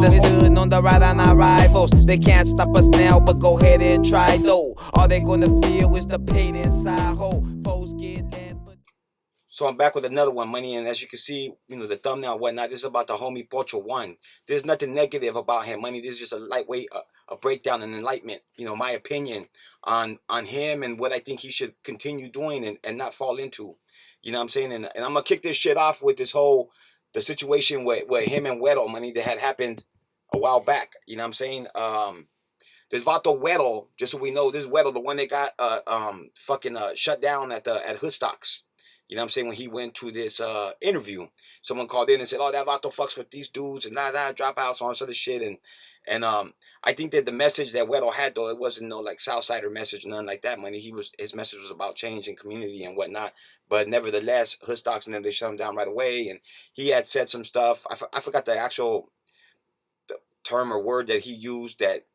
understood, on the ride on our rivals. They can't stop us now, but go ahead and try though. All they gonna feel is the pain inside. Ho, foes get land. So I'm back with another one, money, and as you can see, the thumbnail and whatnot, this is about the homie POCH0. There's nothing negative about him, money. This is just a lightweight, a breakdown, an enlightenment. My opinion on him and what I think he should continue doing and not fall into. You know what I'm saying? And I'm gonna kick this shit off with the situation with him and Weddle, money, that had happened a while back. You know what I'm saying? There's Vato Weddle, just so we know, this Weddle, the one that got fucking shut down at Hoodstocks. You know what I'm saying? When he went to this interview, someone called in and said, "Oh, that Vato fucks with these dudes and dropouts, all this other shit." And I think that the message that Weddle had, though, it wasn't no like Southsider message, nothing like that, money. His message was about change and community and whatnot. But nevertheless, Hoodstocks and them, they shut him down right away. And he had said some stuff. I forgot the actual term or word that he used that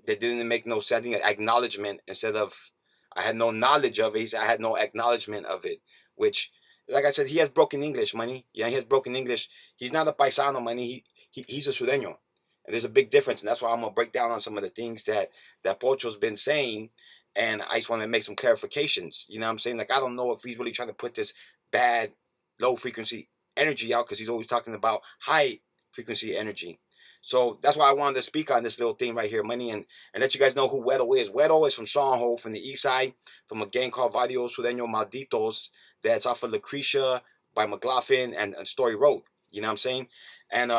didn't make no sense. I think acknowledgement instead of I had no knowledge of it. He said I had no acknowledgement of it. Which, like I said, he has broken English, money. Yeah, he has broken English. He's not a paisano, money. He's a sureño. And there's a big difference. And that's why I'm going to break down on some of the things that Pocho's been saying. And I just want to make some clarifications. You know what I'm saying? Like, I don't know if he's really trying to put this bad, low-frequency energy out because he's always talking about high-frequency energy. So that's why I wanted to speak on this little thing right here, money, and let you guys know who Weddle is. Weddle is from Sonho, from the east side, from a gang called Varios Sureño Malditos that's off of Lucretia by McLaughlin and Story Road. You know what I'm saying? And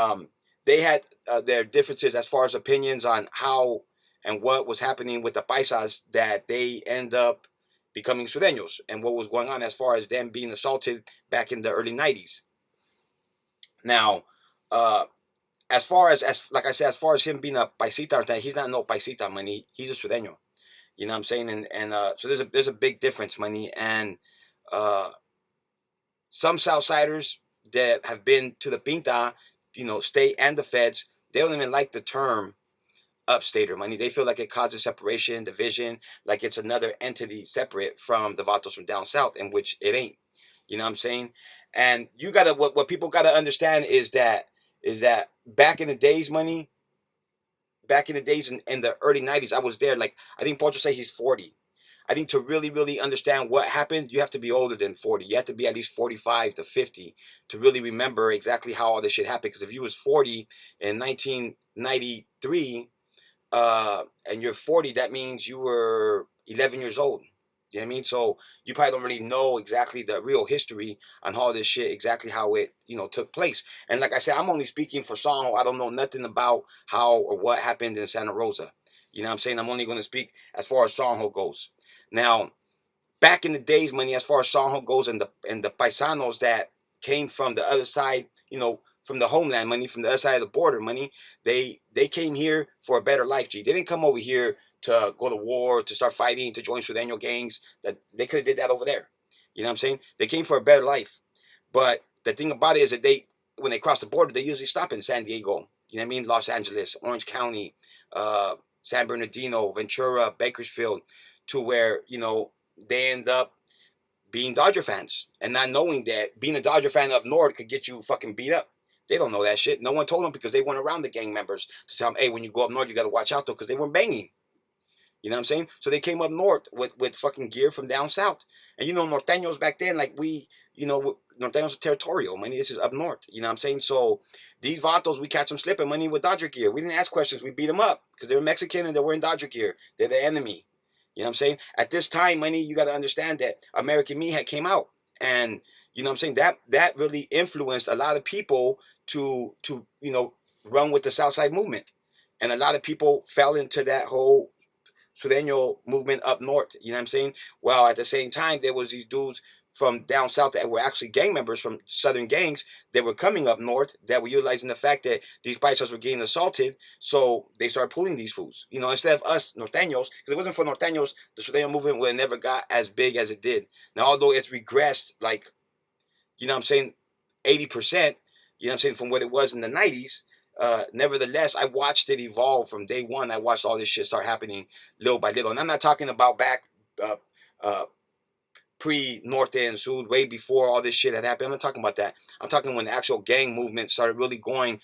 they had their differences as far as opinions on how and what was happening with the paisas that they end up becoming Sureños and what was going on as far as them being assaulted back in the early 90s. Now, as far as like I said, as far as him being a paisita, he's not no paisita, money. He's a sureño. You know what I'm saying? And so there's a big difference, money. And some Southsiders that have been to the Pinta, state and the feds, they don't even like the term upstater, money. They feel like it causes separation, division, like it's another entity separate from the Vatos from down south, in which it ain't. You know what I'm saying? And you gotta what people gotta understand is that back in the days, money, back in the days in the early 90s, I was there. Like, I think Pocho say he's 40. I think to really, really understand what happened, you have to be older than 40. You have to be at least 45 to 50 to really remember exactly how all this shit happened. Because if you was 40 in 1993, and you're 40, that means you were 11 years old. You know what I mean? So you probably don't really know exactly the real history on all this shit, exactly how it, took place. And like I said, I'm only speaking for Sonho. I don't know nothing about how or what happened in Santa Rosa. You know what I'm saying? I'm only going to speak as far as Sonho goes. Now, back in the days, money, as far as Sonho goes and the paisanos that came from the other side, from the homeland, money, from the other side of the border, money, they came here for a better life, G. They didn't come over here to go to war, to start fighting, to join Sureño gangs. That they could have did that over there. You know what I'm saying? They came for a better life. But the thing about it is that when they cross the border, they usually stop in San Diego. You know what I mean? Los Angeles, Orange County, San Bernardino, Ventura, Bakersfield, to where, they end up being Dodger fans and not knowing that being a Dodger fan up north could get you fucking beat up. They don't know that shit. No one told them because they weren't around the gang members to tell them, hey, when you go up north, you got to watch out though, because they weren't banging. You know what I'm saying? So they came up north with fucking gear from down south. And norteños back then, like norteños are territorial. Money, this is up north. You know what I'm saying? So these vatos, we catch them slipping, money, with Dodger gear. We didn't ask questions. We beat them up because they were Mexican and they were in Dodger gear. They're the enemy. You know what I'm saying? At this time, money, you got to understand that American Me had came out. And, you know what I'm saying? That really influenced a lot of people to run with the Southside movement. And a lot of people fell into that whole Sureño movement up north. You know what I'm saying? Well, at the same time, there was these dudes from down south that were actually gang members from southern gangs that were coming up north that were utilizing the fact that these paisas were getting assaulted. So they started pulling these fools. Instead of us norteños, because if it wasn't for norteños, the Sureño movement would have never got as big as it did. Now, although it's regressed, like, 80%, from what it was in the 90s, nevertheless, I watched it evolve from day one. I watched all this shit start happening little by little. And I'm not talking about back pre-Norte and Sud, way before all this shit had happened. I'm not talking about that. I'm talking when the actual gang movement started really going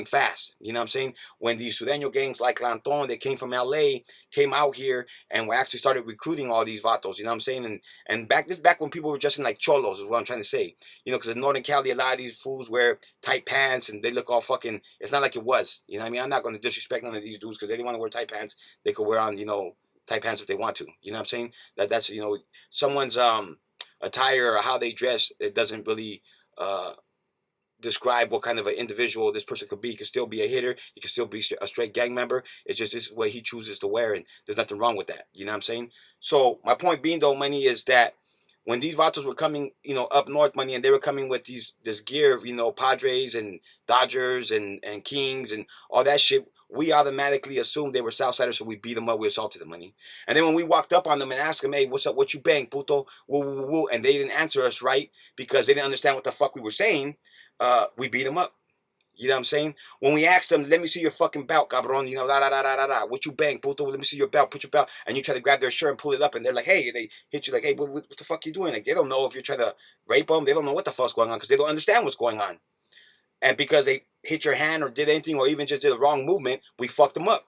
fast. You know what I'm saying? When these Sureño gangs like Lanton, that came from LA, came out here and we actually started recruiting all these vatos. You know what I'm saying? And back when people were dressing like cholos is what I'm trying to say. You know, because in Northern Cali, a lot of these fools wear tight pants and they look all fucking. It's not like it was. You know what I mean? I'm not going to disrespect none of these dudes because they didn't want to wear tight pants. They could wear on, you know, tight pants if they want to. You know what I'm saying? That's, you know, someone's attire or how they dress, it doesn't really describe what kind of an individual this person could be. He could still be a hitter. He could still be a straight gang member. It's just this is what he chooses to wear, and there's nothing wrong with that. You know what I'm saying? So my point being, though, money is that when these vatos were coming, you know, up north, money, and they were coming with this gear, you know, Padres and Dodgers and Kings and all that shit, we automatically assumed they were Southsiders, so we beat them up, we assaulted them, money. And then when we walked up on them and asked them, hey, what's up, what you bang, puto, woo, woo, woo, woo, and they didn't answer us right because they didn't understand what the fuck we were saying, we beat them up. You know what I'm saying? When we asked them, let me see your fucking belt, cabron, you know, da da da da da da. What you bang, puto? Let me see your belt. Put your belt. And you try to grab their shirt and pull it up, and they're like, hey, they hit you like, hey, what the fuck you doing? Like, they don't know if you're trying to rape them. They don't know what the fuck's going on because they don't understand what's going on. And because they hit your hand or did anything or even just did the wrong movement, we fucked them up.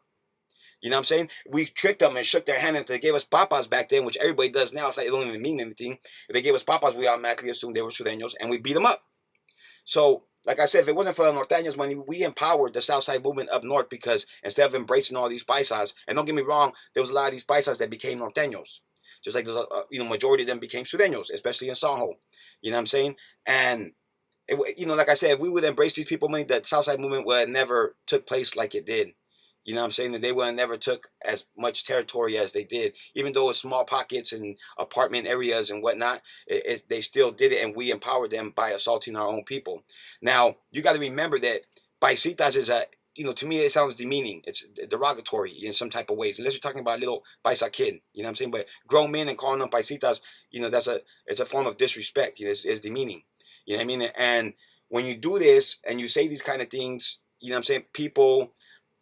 You know what I'm saying? We tricked them and shook their hand until they gave us papas back then, which everybody does now. It's like it don't even mean anything. If they gave us papas, we automatically assumed they were Sureños, and we beat them up. So, like I said, if it wasn't for the Norteños money, we empowered the Southside movement up north because instead of embracing all these paisas, and don't get me wrong, there was a lot of these paisas that became Norteños. Just like there's a, you know, majority of them became Sureños, especially in Sanjo. You know what I'm saying? And you know, like I said, if we would embrace these people, money, that Southside movement would have never took place like it did. You know what I'm saying? That they would have never took as much territory as they did, even though it's small pockets and apartment areas and whatnot. They still did it, and we empowered them by assaulting our own people. Now you got to remember that paisitas is a, you know, to me it sounds demeaning. It's derogatory in some type of ways, unless you're talking about a little paisa kid. You know what I'm saying? But grown men and calling them paisitas, you know, it's a form of disrespect. You know, it's demeaning. You know what I mean? And when you do this and you say these kind of things, you know what I'm saying? People,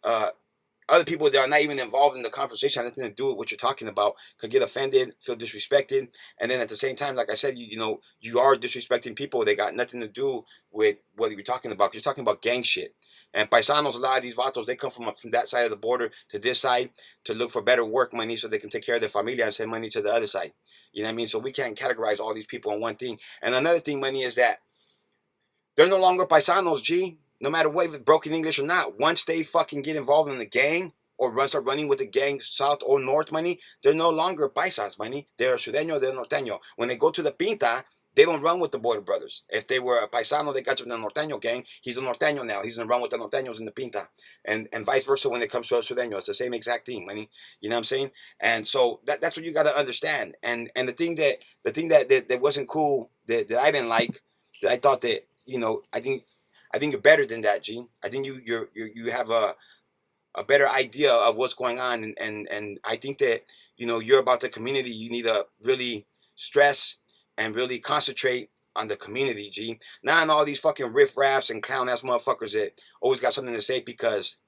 other people that are not even involved in the conversation, have nothing to do with what you're talking about, could get offended, feel disrespected, and then at the same time, like I said, you know, you are disrespecting people. They got nothing to do with what you're talking about. You're talking about gang shit. And paisanos, a lot of these vatos, they come from that side of the border to this side to look for better work money so they can take care of their familia and send money to the other side. You know what I mean? So we can't categorize all these people on one thing. And another thing, money, is that they're no longer paisanos, G. No matter what, if it's broken English or not. Once they fucking get involved in the gang or start running with the gang south or north, money, they're no longer paisas, money. They're Sureño, they're Norteño. When they go to the Pinta, they don't run with the Border Brothers. If they were a paisano, they got to the Norteño gang. He's a Norteño now. He's going to run with the Norteños in the Pinta. And vice versa when it comes to a Sureño. It's the same exact thing, money. You know what I'm saying? And so that's what you got to understand. And the thing that wasn't cool, that I didn't like, that I thought that, you know, I think you're better than that, G. I think you have a better idea of what's going on, and I think that, you know, you're about the community. You need to really stress and really concentrate on the community, G. Not on all these fucking riff-raffs and clown-ass motherfuckers that always got something to say because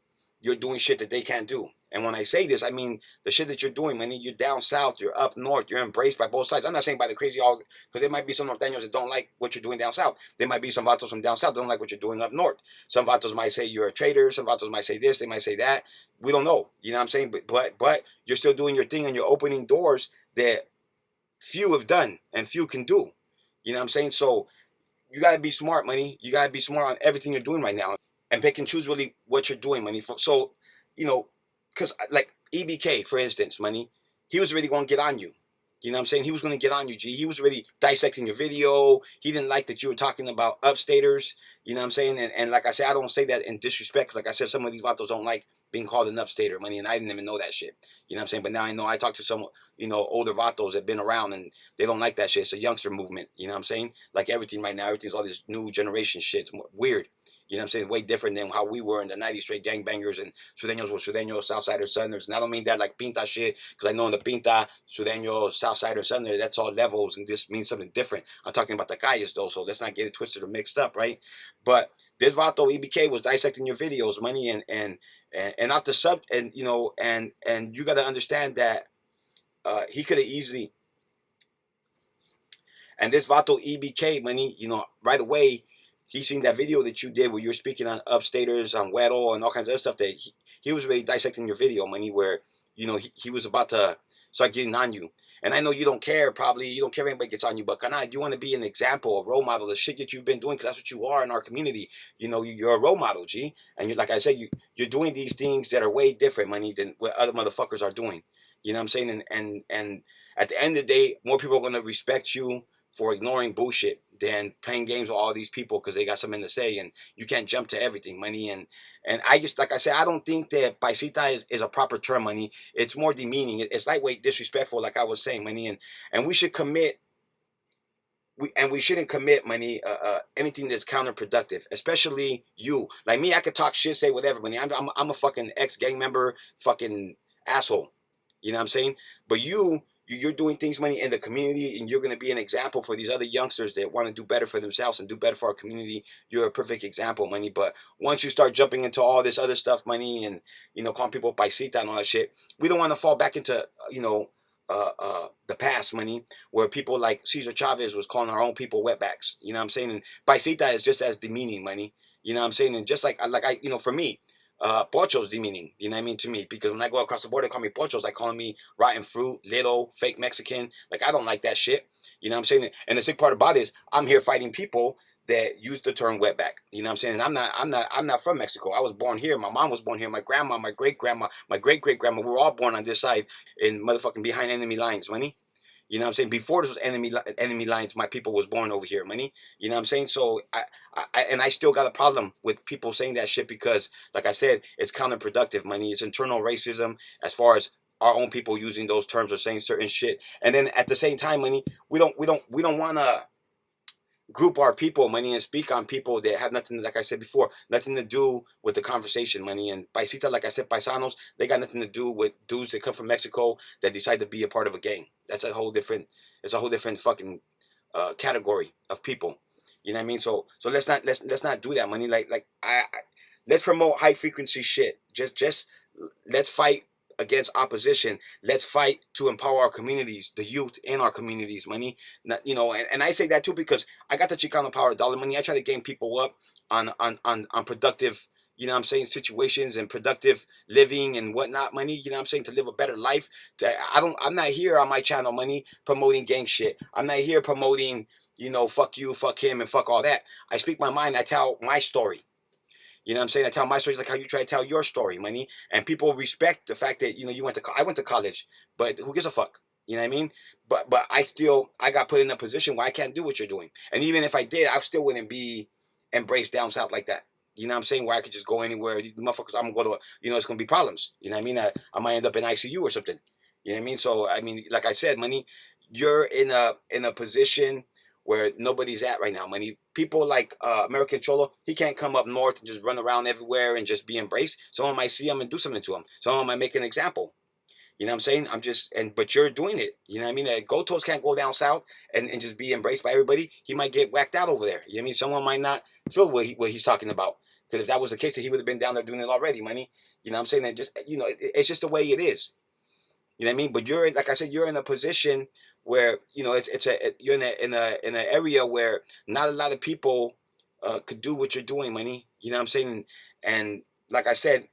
you're doing shit that they can't do. And when I say this, I mean the shit that you're doing, man. You're down south, you're up north, you're embraced by both sides. I'm not saying by the crazy all, because there might be some Norteños that don't like what you're doing down south. There might be some vatos from down south that don't like what you're doing up north. Some vatos might say you're a traitor. Some vatos might say this. They might say that. We don't know. You know what I'm saying? But you're still doing your thing and you're opening doors that few have done and few can do. You know what I'm saying? So you got to be smart, money. You got to be smart on everything you're doing right now and pick and choose really what you're doing, money. So, you know, because like EBK, for instance, money, he was really going to get on you. You know what I'm saying? He was going to get on you, G. He was really dissecting your video. He didn't like that you were talking about upstaters. You know what I'm saying? And like I said, I don't say that in disrespect. Because like I said, some of these vatos don't like being called an upstater, money. And I didn't even know that shit. You know what I'm saying? But now I know. I talk to some, you know, older vatos that have been around and they don't like that shit. It's a youngster movement. You know what I'm saying? Like everything right now, everything's all this new generation shit. It's weird. You know what I'm saying? It's way different than how we were in the 90s, straight gangbangers and Sureños were Sureños, Southsiders, Southerners. And I don't mean that like Pinta shit, because I know in the Pinta, Sureño, Southsider, Southerner, that's all levels and this means something different. I'm talking about the calles though, so let's not get it twisted or mixed up, right? But this Vato EBK was dissecting your videos, money, and off the sub, and you know, and you got to understand that he could have easily And this Vato EBK, money, right away, he seen that video that you did where you're speaking on upstaters, on Weddle, and all kinds of other stuff that he was really dissecting your video, money, where, he was about to start getting on you. And I know you don't care, probably, you don't care if anybody gets on you, but you want to be an example, a role model, the shit that you've been doing, because that's what you are in our community. You're a role model, G. And like I said, you're doing these things that are way different, money, than what other motherfuckers are doing. You know what I'm saying? And at the end of the day, more people are going to respect you for ignoring bullshit than playing games with all these people because they got something to say, and you can't jump to everything, money. And I just, like I said, I don't think that paisita is a proper term, money. It's more demeaning. It's lightweight, disrespectful, like I was saying, money. And we should commit. We shouldn't commit, money, anything that's counterproductive, especially you. Like me, I could talk shit, say whatever, money. I'm a fucking ex-gang member, fucking asshole. You know what I'm saying? But you're doing things, money, in the community, and you're going to be an example for these other youngsters that want to do better for themselves and do better for our community. You're a perfect example, money. But once you start jumping into all this other stuff, money, and, calling people paisita and all that shit, we don't want to fall back into, the past, money, where people like Cesar Chavez was calling our own people wetbacks. You know what I'm saying? And paisita is just as demeaning, money. You know what I'm saying? And just like I, for me, POCH0 is demeaning, you know what I mean, to me, because when I go across the border, they call me POCH0. Like calling me rotten fruit, little, fake Mexican. Like, I don't like that shit. You know what I'm saying? And the sick part about it is I'm here fighting people that use the term wetback. You know what I'm saying? And I'm not from Mexico. I was born here. My mom was born here. My grandma, my great grandma, my great great grandma, we were all born on this side in motherfucking behind enemy lines, money. You know what I'm saying? Before this was enemy lines, my people was born over here, money. You know what I'm saying? So I still got a problem with people saying that shit because, like I said, it's counterproductive, money. It's internal racism as far as our own people using those terms or saying certain shit. And then at the same time, money, we don't want to group our people, money, and speak on people that have nothing, like I said before, nothing to do with the conversation, money. And paisita, like I said, paisanos, they got nothing to do with dudes that come from Mexico that decide to be a part of a gang. That's a whole different, it's a whole different fucking category of people. You know what I mean? So let's not do that, money. I let's promote high frequency shit. Just let's fight against opposition. Let's fight to empower our communities, the youth in our communities, money. Not, and I say that too because I got the Chicano power dollar, money. I try to gain people up on productive, you know what I'm saying, situations and productive living and whatnot, money, you know what I'm saying, to live a better life. I'm not here on my channel, money, promoting gang shit. I'm not here promoting, fuck you, fuck him, and fuck all that. I speak my mind. I tell my story. You know what I'm saying? I tell my stories like how you try to tell your story, money. And people respect the fact that, I went to college, but who gives a fuck? You know what I mean? But I got put in a position where I can't do what you're doing. And even if I did, I still wouldn't be embraced down south like that. You know what I'm saying? Where I could just go anywhere. These motherfuckers, I'm going to go to, it's going to be problems. You know what I mean? I might end up in ICU or something. You know what I mean? So, I mean, like I said, money, you're in a position where nobody's at right now, money. People like American Cholo, he can't come up north and just run around everywhere and just be embraced. Someone might see him and do something to him. Someone might make an example. You know what I'm saying? But you're doing it. You know what I mean? Gotos can't go down south and just be embraced by everybody. He might get whacked out over there. You know what I mean? Someone might not feel what he's talking about. Because if that was the case, then he would have been down there doing it already, money. You know what I'm saying? And just, it's just the way it is. You know what I mean? But like I said, you're in a position where you're in an area where not a lot of people could do what you're doing, money. You know what I'm saying? And like I said,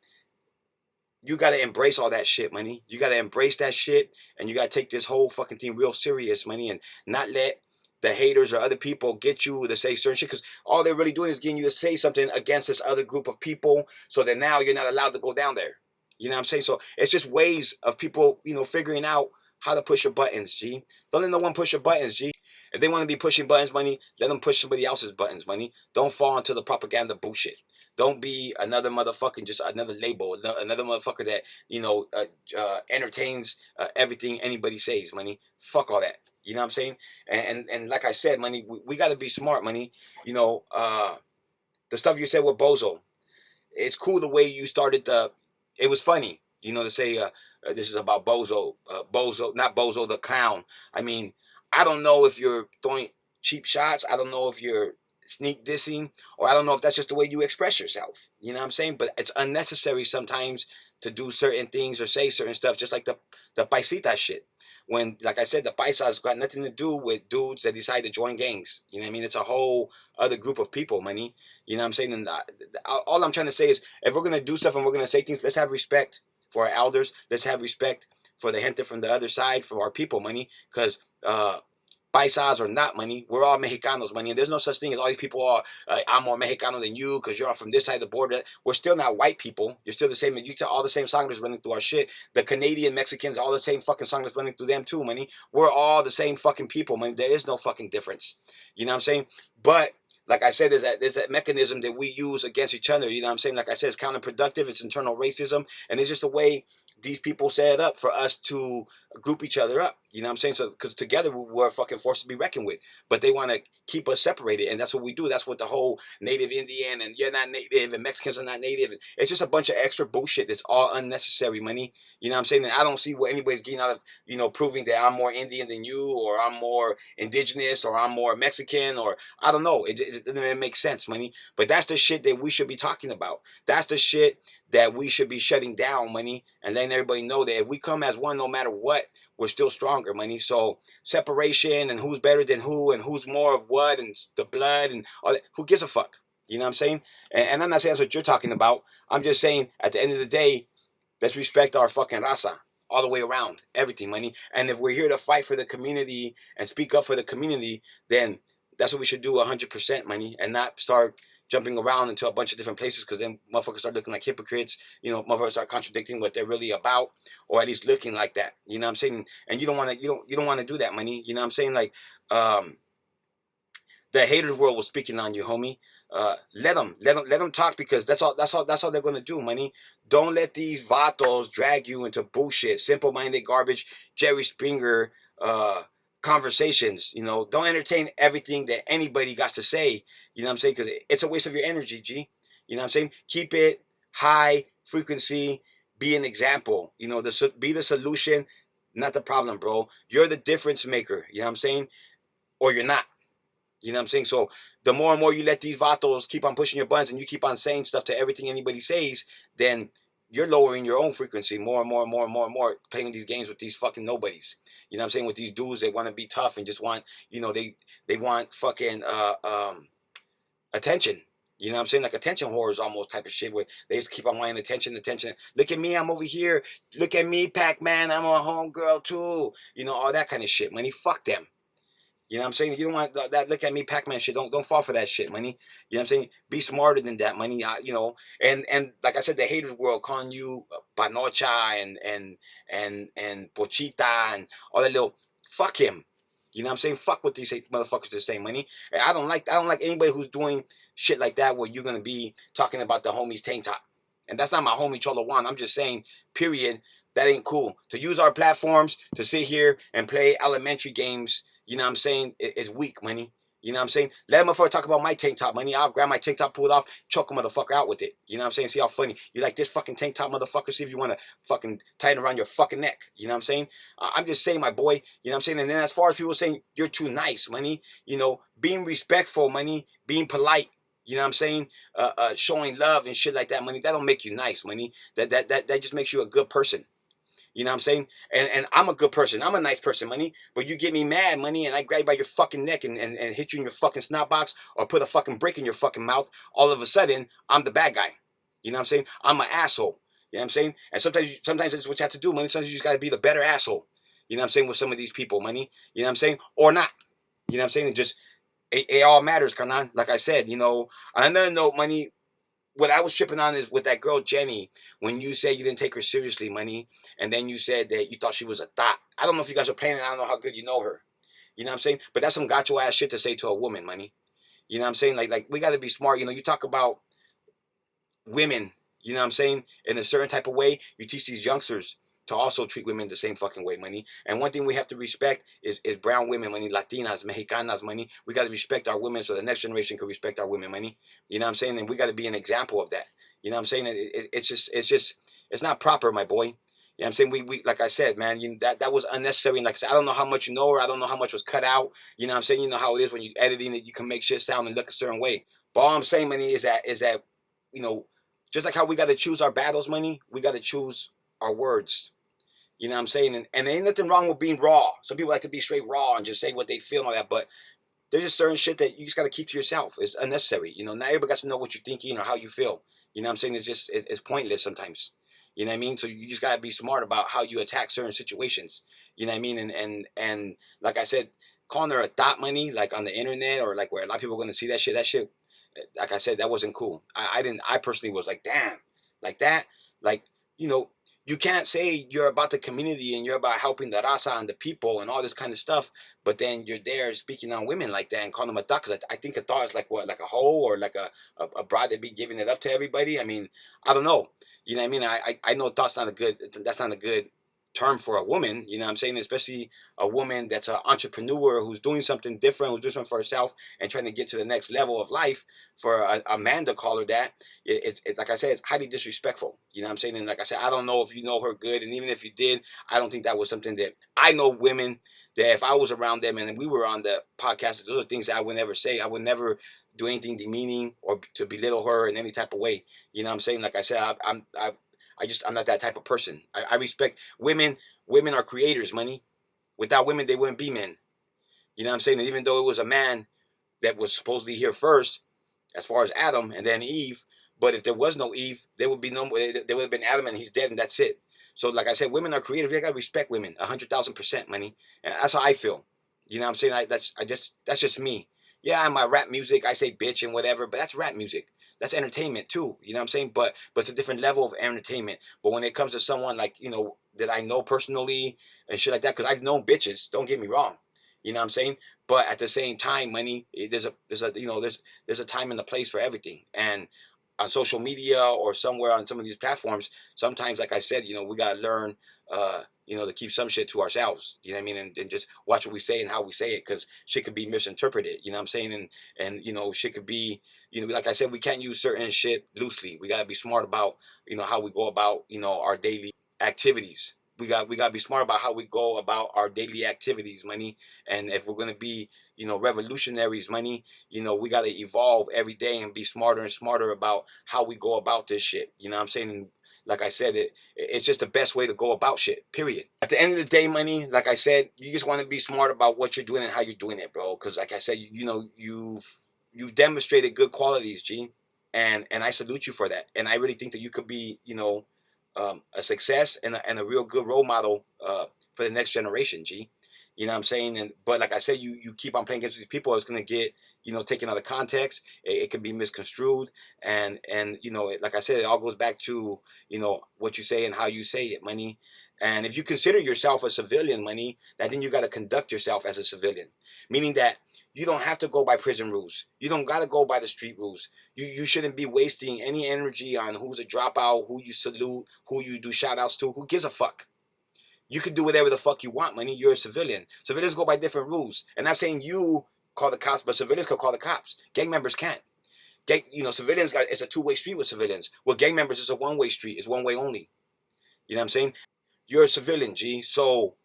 you got to embrace all that shit, money. You got to embrace that shit, and you got to take this whole fucking thing real serious, money, and not let the haters or other people get you to say certain shit, because all they're really doing is getting you to say something against this other group of people, so that now you're not allowed to go down there. You know what I'm saying? So it's just ways of people, figuring out how to push your buttons, G. Don't let no one push your buttons, G. If they want to be pushing buttons, money, let them push somebody else's buttons, money. Don't fall into the propaganda bullshit. Don't be another motherfucking, just another label, another motherfucker that, entertains everything anybody says, money. Fuck all that. You know what I'm saying? And like I said, money, we got to be smart, money. The stuff you said with Bozo, it's cool the way you started it was funny, to say this is about Bozo, not Bozo the clown. I mean, I don't know if you're throwing cheap shots. I don't know if you're sneak dissing, or I don't know if that's just the way you express yourself. You know what I'm saying? But it's unnecessary sometimes to do certain things or say certain stuff, just like the paisita shit. When, like I said, the paisas got nothing to do with dudes that decide to join gangs. You know what I mean? It's a whole other group of people, money. You know what I'm saying? And all I'm trying to say is, if we're gonna do stuff and we're gonna say things, let's have respect for our elders. Let's have respect for the gente from the other side, for our people, money. Because paisas or not, money, we're all Mexicanos, money, and there's no such thing as all these people are, I'm more Mexicano than you because you're from this side of the border. We're still not white people. You're still the same. You tell all the same songers running through our shit. The Canadian Mexicans, all the same fucking songers running through them too, money. We're all the same fucking people, money. There is no fucking difference. You know what I'm saying? But like I said, there's that mechanism that we use against each other. You know what I'm saying? Like I said, it's counterproductive. It's internal racism, and it's just a way these people set it up for us to group each other up. You know what I'm saying? So, because together we're a fucking force to be reckoned with, but they want to keep us separated, and that's what we do. That's what the whole native Indian and you're not native and Mexicans are not native. It's just a bunch of extra bullshit that's all unnecessary, money. You know what I'm saying? And I don't see what anybody's getting out of, proving that I'm more Indian than you, or I'm more indigenous, or I'm more Mexican, or I don't know. It doesn't make sense, money. But that's the shit that we should be talking about. That's the shit that we should be shutting down, money, and letting everybody know that if we come as one, no matter what, we're still stronger, money. So separation and who's better than who and who's more of what and the blood and all that, who gives a fuck? You know what I'm saying? And I'm not saying that's what you're talking about. I'm just saying at the end of the day, let's respect our fucking raza all the way around, everything, money. And if we're here to fight for the community and speak up for the community, then that's what we should do 100%, money, and not start jumping around into a bunch of different places, because then motherfuckers start looking like hypocrites. Motherfuckers start contradicting what they're really about, or at least looking like that. You know what I'm saying? And you don't want to you don't want to do that, money. You know what I'm saying? Like, the haters world was speaking on you, homie. Let them talk, because that's all they're gonna do, money. Don't let these vatos drag you into bullshit, simple-minded garbage, Jerry Springer conversations. Don't entertain everything that anybody got to say. You know what I'm saying? Because it's a waste of your energy, G. You know what I'm saying? Keep it high frequency. Be an example. Be the solution, not the problem, bro. You're the difference maker. You know what I'm saying? Or you're not. You know what I'm saying? So the more and more you let these vatos keep on pushing your buttons, and you keep on saying stuff to everything anybody says, then you're lowering your own frequency more and more and more and more and more, playing these games with these fucking nobodies. You know what I'm saying? With these dudes, they want to be tough and just want, they want fucking attention. You know what I'm saying? Like attention whores almost type of shit, where they just keep on wanting attention. Look at me, I'm over here. Look at me, Pac-Man, I'm a homegirl too. All that kind of shit, money. Fuck them. You know what I'm saying? You don't want that look at me Pac-Man shit. Don't fall for that shit, money. You know what I'm saying? Be smarter than that, money. And like I said, the haters world calling you panocha and pochita and all that little, fuck him. You know what I'm saying? Fuck what these motherfuckers are saying, money. I don't like anybody who's doing shit like that, where you're gonna be talking about the homie's tank top. And that's not my homie Cholo Juan. I'm just saying, period, that ain't cool. To use our platforms to sit here and play elementary games, you know what I'm saying, is weak, money. You know what I'm saying? Let a motherfucker talk about my tank top, money. I'll grab my tank top, pull it off, choke a motherfucker out with it. You know what I'm saying? See how funny. You like this fucking tank top, motherfucker? See if you want to fucking tighten around your fucking neck. You know what I'm saying? I'm just saying, my boy. You know what I'm saying? And then as far as people saying, you're too nice, money. Being respectful, money. Being polite. You know what I'm saying? Showing love and shit like that, money. That don't make you nice, money. That just makes you a good person. You know what I'm saying? And I'm a good person. I'm a nice person, money. But you get me mad, money, and I grab you by your fucking neck and hit you in your fucking snot box, or put a fucking brick in your fucking mouth. All of a sudden, I'm the bad guy. You know what I'm saying? I'm an asshole. You know what I'm saying? And sometimes that's what you have to do, money. Sometimes you just got to be the better asshole. You know what I'm saying? With some of these people, money. You know what I'm saying? Or not. You know what I'm saying? It all matters, Kanan. Like I said, on another note, money, what I was tripping on is with that girl Jenny, when you said you didn't take her seriously, money, and then you said that you thought she was a thought. I don't know if you guys are playing, I don't know how good you know her. You know what I'm saying? But that's some gacho ass shit to say to a woman, money. You know what I'm saying? Like we got to be smart. You talk about women, you know what I'm saying, in a certain type of way. You teach these youngsters to also treat women the same fucking way, money. And one thing we have to respect is brown women, money, Latinas, Mexicanas, money. We got to respect our women so the next generation can respect our women, money. You know what I'm saying? And we got to be an example of that. You know what I'm saying? It's not proper, my boy. You know what I'm saying? We like I said, man, that was unnecessary. And like I said, I don't know how much you know, or I don't know how much was cut out. You know what I'm saying? You know how it is when you editing it, you can make shit sound and look a certain way. But all I'm saying, money, is that, you know, just like how we got to choose our battles, money, we got to choose our words. You know what I'm saying? And there ain't nothing wrong with being raw. Some people like to be straight raw and just say what they feel and all that. But there's just certain shit that you just got to keep to yourself. It's unnecessary. You know, not everybody got to know what you're thinking or how you feel. You know what I'm saying? It's pointless sometimes. You know what I mean? So you just got to be smart about how you attack certain situations. You know what I mean? And like I said, calling her a thought, money, like on the internet, or like where a lot of people are going to see that shit, like I said, that wasn't cool. I personally was like, damn, like that. Like, you know, you can't say you're about the community and you're about helping the raza and the people and all this kind of stuff, but then you're there speaking on women like that and calling them a thought. Because I think a thought is like what, like a hoe, or like a bride that be giving it up to everybody. I mean, I don't know. You know what I mean? I know that's not a good term for a woman. You know what I'm saying? Especially a woman that's an entrepreneur who's doing something different, who's doing something for herself and trying to get to the next level of life. For a man to call her that, it's like I said, it's highly disrespectful. You know what I'm saying? And like I said, I don't know if you know her good, and even if you did, I don't think that was something that I know women that if I was around them and we were on the podcast, those are things that I would never say. I would never do anything demeaning or to belittle her in any type of way. You know what I'm saying? Like I said, I'm not that type of person. I respect women. Women are creators, money. Without women, they wouldn't be men. You know what I'm saying? And even though it was a man that was supposedly here first, as far as Adam and then Eve. But if there was no Eve, there would be no. There would have been Adam and he's dead and that's it. So like I said, women are creative. You gotta respect women, 100,000%, money, and that's how I feel. You know what I'm saying? That's just me. Yeah, in my rap music, I say bitch and whatever, but that's rap music. That's entertainment too. You know what I'm saying? But it's a different level of entertainment. But when it comes to someone like that I know personally and shit like that, because I've known bitches. Don't get me wrong. You know what I'm saying? But at the same time, money, there's a time and a place for everything. And on social media or somewhere on some of these platforms, sometimes, like I said, we gotta learn, to keep some shit to ourselves. You know what I mean? And just watch what we say and how we say it, because shit could be misinterpreted. You know what I'm saying? And shit could be, like I said, we can't use certain shit loosely. We gotta be smart about, how we go about, our daily activities. We got to be smart about how we go about our daily activities, money. And if we're going to be, revolutionaries, money, we got to evolve every day and be smarter and smarter about how we go about this shit. You know what I'm saying? And like I said, it's just the best way to go about shit, period. At the end of the day, money, like I said, you just want to be smart about what you're doing and how you're doing it, bro. Because like I said, you've demonstrated good qualities, G. And I salute you for that. And I really think that you could be, a success and a real good role model for the next generation, G. You know what I'm saying? But like I said, you keep on playing against these people, it's gonna get taken out of context. It can be misconstrued, and like I said, it all goes back to what you say and how you say it, money. And if you consider yourself a civilian, money, then you got to conduct yourself as a civilian, meaning that you don't have to go by prison rules. You don't got to go by the street rules. You shouldn't be wasting any energy on who's a dropout, who you salute, who you do shout outs to. Who gives a fuck? You can do whatever the fuck you want, money. You're a civilian. Civilians go by different rules. And not saying you call the cops, but civilians could call the cops. Gang members can't. Civilians it's a two-way street with civilians. Well, gang members is a one-way street. It's one way only. You know what I'm saying? You're a civilian, G. So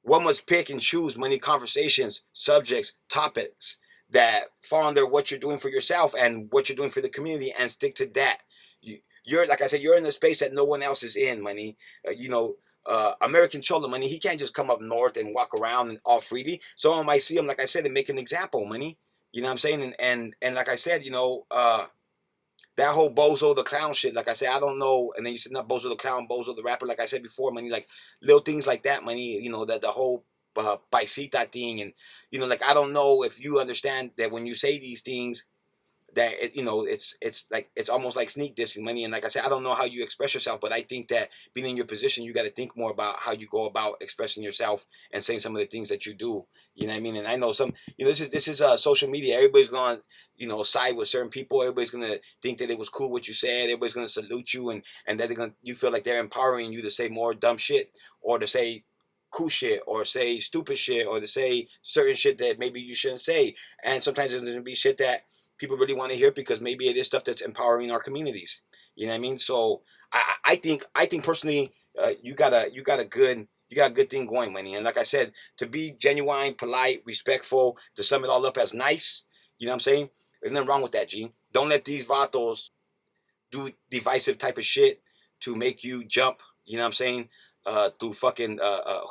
one must pick and choose many conversations, subjects, topics that fall under what you're doing for yourself and what you're doing for the community, and stick to that. You're like I said, you're in a space that no one else is in, money. American Cholo, money. He can't just come up north and walk around and all freely. Someone might see him, like I said, and make an example, money. You know what I'm saying? And like I said, that whole Bozo the Clown shit, like I said, I don't know. And then you said not Bozo the Clown, Bozo the rapper, like I said before, money, like little things like that, money, that the whole paisita thing. And, like, I don't know if you understand that when you say these things, that it's almost like sneak dissing, money. And like I said, I don't know how you express yourself, but I think that being in your position, you got to think more about how you go about expressing yourself and saying some of the things that you do. You know what I mean? And I know some, this is social media. Everybody's going to side with certain people. Everybody's going to think that it was cool what you said. Everybody's going to salute you, and that you feel like they're empowering you to say more dumb shit, or to say cool shit, or say stupid shit, or to say certain shit that maybe you shouldn't say. And sometimes there's going to be shit that people really want to hear, because maybe it is stuff that's empowering our communities. You know what I mean? So I think personally, you got a good thing going, money. And like I said, to be genuine, polite, respectful, to sum it all up as nice, you know what I'm saying? There's nothing wrong with that, G. Don't let these vatos do divisive type of shit to make you jump, you know what I'm saying, through fucking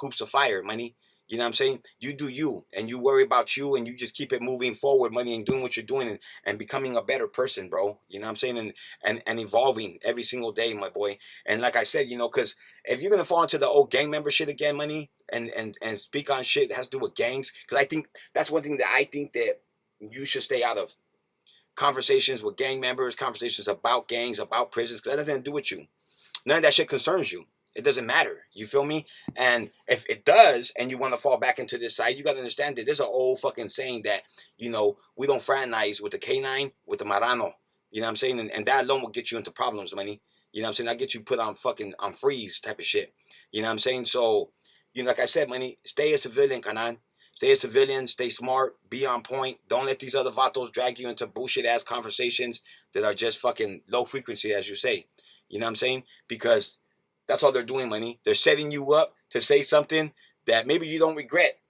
hoops of fire, money. You know what I'm saying? You do you, and you worry about you, and you just keep it moving forward, money, and doing what you're doing, and becoming a better person, bro. You know what I'm saying? And evolving every single day, my boy. And like I said, because if you're gonna fall into the old gang member shit again, money, and speak on shit that has to do with gangs, because I think that's one thing that I think that you should stay out of. Conversations with gang members, conversations about gangs, about prisons, because that has nothing to do with you. None of that shit concerns you. It doesn't matter. You feel me? And if it does, and you want to fall back into this side, you got to understand that there's an old fucking saying that, we don't fraternize with the canine, with the marrano. You know what I'm saying? And that alone will get you into problems, money. You know what I'm saying? That get you put on fucking on freeze type of shit. You know what I'm saying? So, like I said, money, stay a civilian, canan. Stay a civilian, stay smart, be on point. Don't let these other vatos drag you into bullshit ass conversations that are just fucking low frequency, as you say. You know what I'm saying? Because that's all they're doing, money. They're setting you up to say something that maybe you don't regret.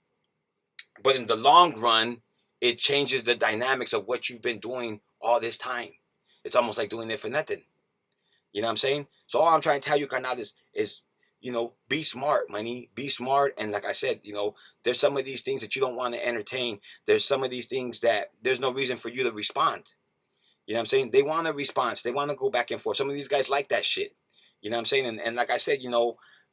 But in the long run, it changes the dynamics of what you've been doing all this time. It's almost like doing it for nothing. You know what I'm saying? So all I'm trying to tell you, Karnal, is be smart, money. Be smart. And like I said, there's some of these things that you don't want to entertain. There's some of these things that there's no reason for you to respond. You know what I'm saying? They want a response. They want to go back and forth. Some of these guys like that shit. You know what I'm saying? And like I said,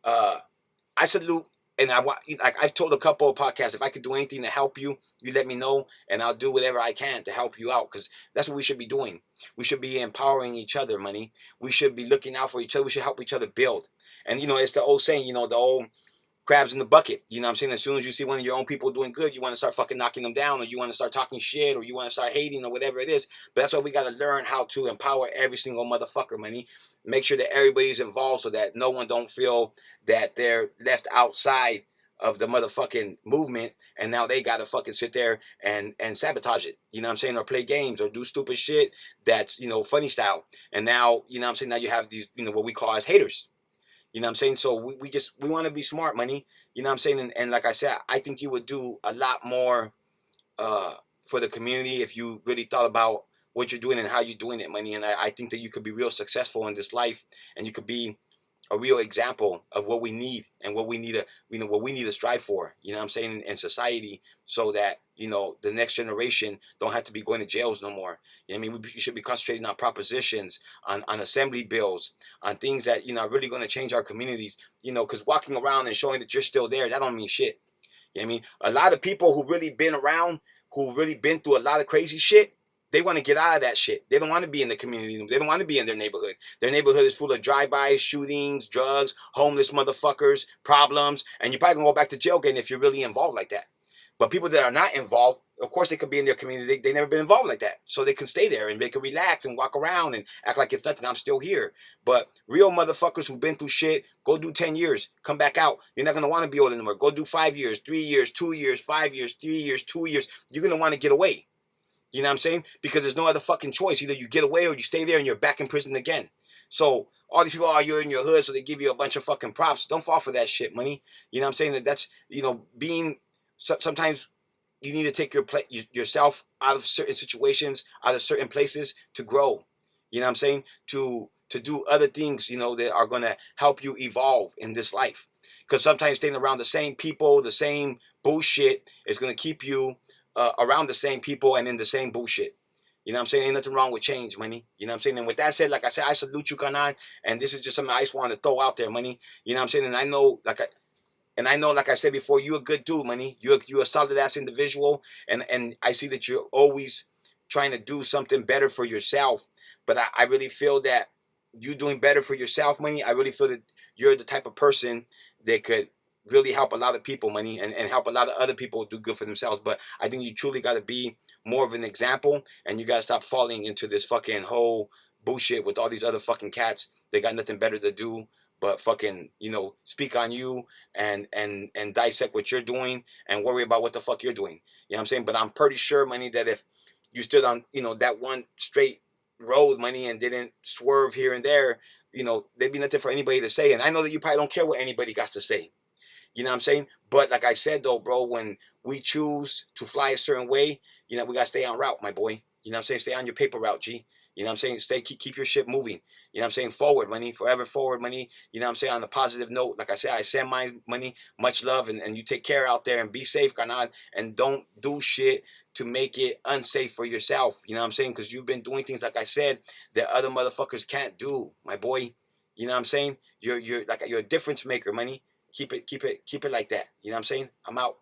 I salute, and like I've told a couple of podcasts, if I could do anything to help you, you let me know, and I'll do whatever I can to help you out, because that's what we should be doing. We should be empowering each other, money. We should be looking out for each other. We should help each other build. And it's the old saying, the old crabs in the bucket. You know what I'm saying? As soon as you see one of your own people doing good, you want to start fucking knocking them down, or you want to start talking shit, or you want to start hating, or whatever it is. But that's why we got to learn how to empower every single motherfucker, money. Make sure that everybody's involved so that no one don't feel that they're left outside of the motherfucking movement, and now they got to fucking sit there and sabotage it. You know what I'm saying? Or play games or do stupid shit that's, funny style. And now, what I'm saying, now you have these, what we call as haters. You know what I'm saying? So we want to be smart, money. You know what I'm saying? And like I said, I think you would do a lot more for the community if you really thought about what you're doing and how you're doing it, money. And I think that you could be real successful in this life, and you could be a real example of what we need and what we need to, what we need to strive for. You know what I'm saying? In society, so that the next generation don't have to be going to jails no more. You know what I mean? We should be concentrating on propositions, on assembly bills, on things that are really going to change our communities. Because walking around and showing that you're still there, that don't mean shit. You know what I mean? A lot of people who really been around, who really been through a lot of crazy shit, they want to get out of that shit. They don't want to be in the community. They don't want to be in their neighborhood. Their neighborhood is full of drive-bys, shootings, drugs, homeless motherfuckers, problems, and you're probably going to go back to jail again if you're really involved like that. But people that are not involved, of course, they could be in their community. They never been involved like that. So they can stay there and they can relax and walk around and act like it's nothing. I'm still here. But real motherfuckers who've been through shit, go do 10 years, come back out. You're not going to want to be older anymore. Go do 5 years, 3 years, 2 years, 5 years, 3 years, 2 years. You're going to want to get away. You know what I'm saying? Because there's no other fucking choice. Either you get away or you stay there and you're back in prison again. So all these people, you're in your hood, so they give you a bunch of fucking props. Don't fall for that shit, money. You know what I'm saying? That's, being, sometimes you need to take yourself out of certain situations, out of certain places to grow. You know what I'm saying? To do other things, that are going to help you evolve in this life. Because sometimes staying around the same people, the same bullshit is going to keep you around the same people and in the same bullshit. You know what I'm saying? Ain't nothing wrong with change, money. You know what I'm saying? And with that said, like I said, I salute you, Kanan. And this is just something I just wanted to throw out there, money. You know what I'm saying? And I know, like I said before, you're a good dude, money. You're a solid ass individual, and I see that you're always trying to do something better for yourself. But I really feel that you doing better for yourself, money. I really feel that you're the type of person that could really help a lot of people, money, and help a lot of other people do good for themselves. But I think you truly got to be more of an example, and you got to stop falling into this fucking whole bullshit with all these other fucking cats. They got nothing better to do but fucking, speak on you and dissect what you're doing and worry about what the fuck you're doing. You know what I'm saying? But I'm pretty sure, money, that if you stood on, that one straight road, money, and didn't swerve here and there, you know, there'd be nothing for anybody to say. And I know that you probably don't care what anybody got to say. You know what I'm saying? But like I said though, bro, when we choose to fly a certain way, you know, we gotta stay on route, my boy. You know what I'm saying? Stay on your paper route, G. You know what I'm saying? Keep your shit moving. You know what I'm saying? Forward, money, forever forward, money. You know what I'm saying? On a positive note, like I said, I send my money, much love, and you take care out there and be safe, Kanad, and don't do shit to make it unsafe for yourself. You know what I'm saying? Because you've been doing things, like I said, that other motherfuckers can't do, my boy. You know what I'm saying? You're a difference maker, money. Keep it like that. You know what I'm saying? I'm out.